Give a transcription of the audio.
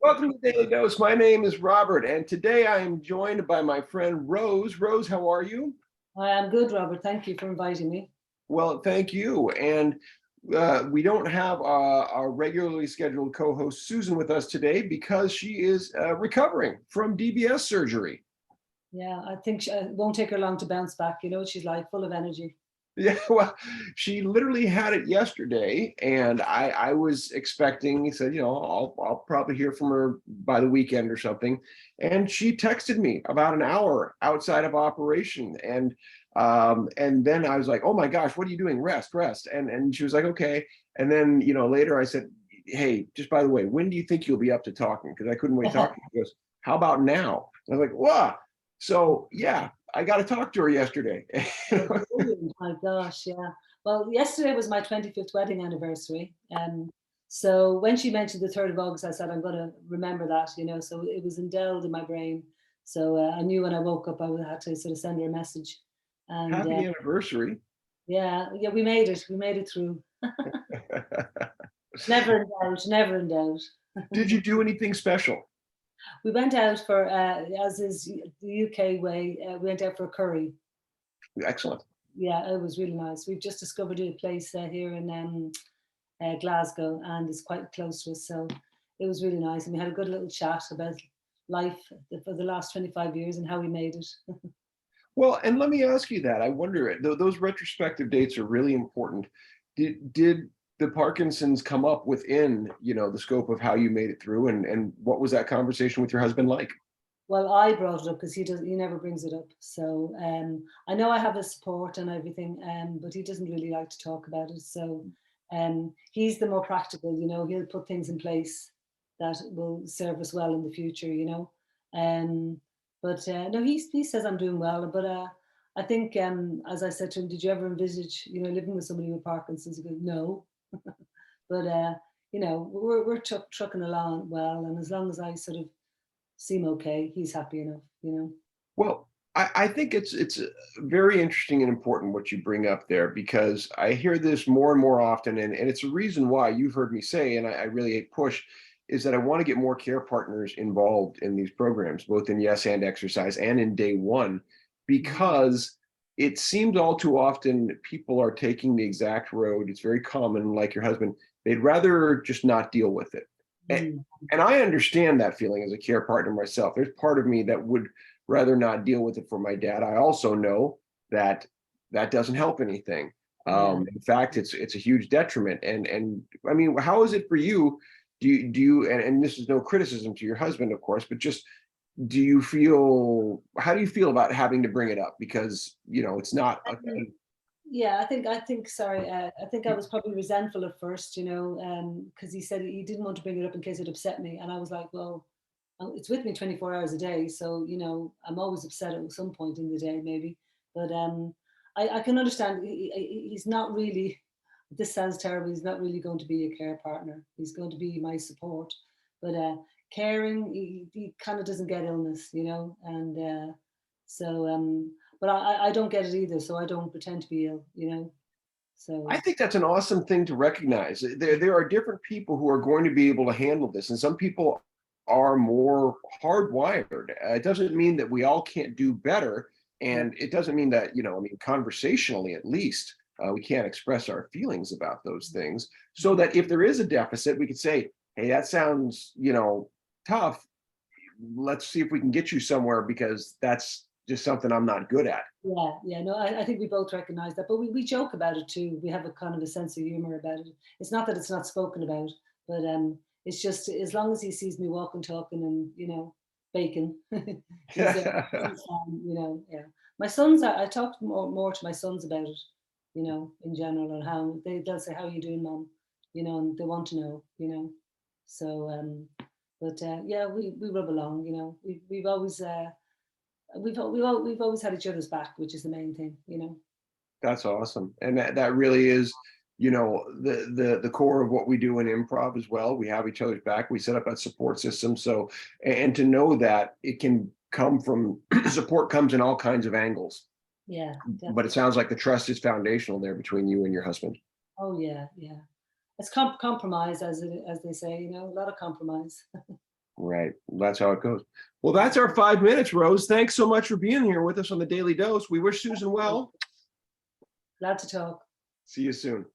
Welcome to Daily Dose. My name is Robert, and today I am joined by my friend Rose. Rose, how are you? I am good, Robert. Thank you for inviting me. Well, thank you. And we don't have our regularly scheduled co-host Susan with us today because she is recovering from DBS surgery. Yeah, I think it won't take her long to bounce back. You know what she's like, full of energy. Yeah, well, she literally had it yesterday, and I was expecting. He said, I'll probably hear from her by the weekend or something. And she texted me about an hour outside of operation, and then I was like, oh my gosh, what are you doing? Rest, rest. And she was like, okay. And then later I said, hey, just by the way, when do you think you'll be up to talking? Because I couldn't wait to talk to you. She goes, how about now? I was like, what? So yeah, I got to talk to her yesterday. Oh, brilliant. My gosh, yeah. Well, yesterday was my 25th wedding anniversary. So when she mentioned the 3rd of August, I said, I'm going to remember that, so it was endowed in my brain. So I knew when I woke up, I would have to sort of send her a message. And Happy anniversary. yeah, we made it. We made it through. Never in doubt, never in doubt. Did you do anything special? We went out for, as is the UK way, we went out for a curry. Excellent. Yeah, it was really nice. We've just discovered a place here in Glasgow, and it's quite close to us. So it was really nice. And we had a good little chat about life for the last 25 years and how we made it. Well, and let me ask you that. I wonder, those retrospective dates are really important. Did the Parkinsons come up within, the scope of how you made it through, and what was that conversation with your husband like? Well, I brought it up because he never brings it up. So I know I have his support and everything, but he doesn't really like to talk about it. So he's the more practical, he'll put things in place that will serve us well in the future. But no, he says I'm doing well. But I think, as I said to him, did you ever envisage, living with somebody with Parkinson's? He goes, no. But we're trucking along well, and as long as I sort of seem okay, he's happy enough. Well, I think it's very interesting and important what you bring up there, because I hear this more and more often, and it's a reason why you've heard me say, and I really push, is that I want to get more care partners involved in these programs, both in Yes and Exercise and in Day One, because it seems all too often people are taking the exact road. It's very common, like your husband, they'd rather just not deal with it. And I understand that feeling as a care partner myself. There's part of me that would rather not deal with it for my dad. I also know that that doesn't help anything. Yeah. In fact, it's a huge detriment. And I mean, how is it for you? Do you and this is no criticism to your husband, of course, but just how do you feel about having to bring it up? Because it's not Yeah, sorry, I think I was probably resentful at first, because he said he didn't want to bring it up in case it upset me. And I was like, well, it's with me 24 hours a day. So, I'm always upset at some point in the day, maybe. But I can understand he's not really, this sounds terrible, he's not really going to be a care partner. He's going to be my support. But caring, he kind of doesn't get illness, and so, but I don't get it either, so I don't pretend to be ill. I So think that's an awesome thing to recognize. There are different people who are going to be able to handle this, and some people are more hardwired. It doesn't mean that we all can't do better, yeah, and it doesn't mean that I mean, conversationally at least, we can't express our feelings about those things. So that if there is a deficit, we could say, "Hey, that sounds tough. Let's see if we can get you somewhere because that's just something I'm not good at." yeah. No, I think we both recognize that, but we joke about it too. We have a kind of a sense of humor about it. It's not that it's not spoken about, but it's just as long as he sees me walking, talking, and baking, he's fine. Yeah. My sons, I talk more to my sons about it, in general, and how they'll say, "How are you doing, Mom?" And they want to know. So, but yeah, we rub along. We've always we've always had each other's back, which is the main thing. That's awesome. And that really is, the core of what we do in improv as well. We have each other's back. We set up that support system. So, and to know that it can come from support comes in all kinds of angles. Yeah, But it definitely. sounds like the trust is foundational there between you and your husband. Oh yeah, yeah. It's compromise, as they say. A lot of compromise. Right. That's how it goes. Well, that's our 5 minutes, Rose. Thanks so much for being here with us on the Daily Dose. We wish Susan well. Glad to talk. See you soon.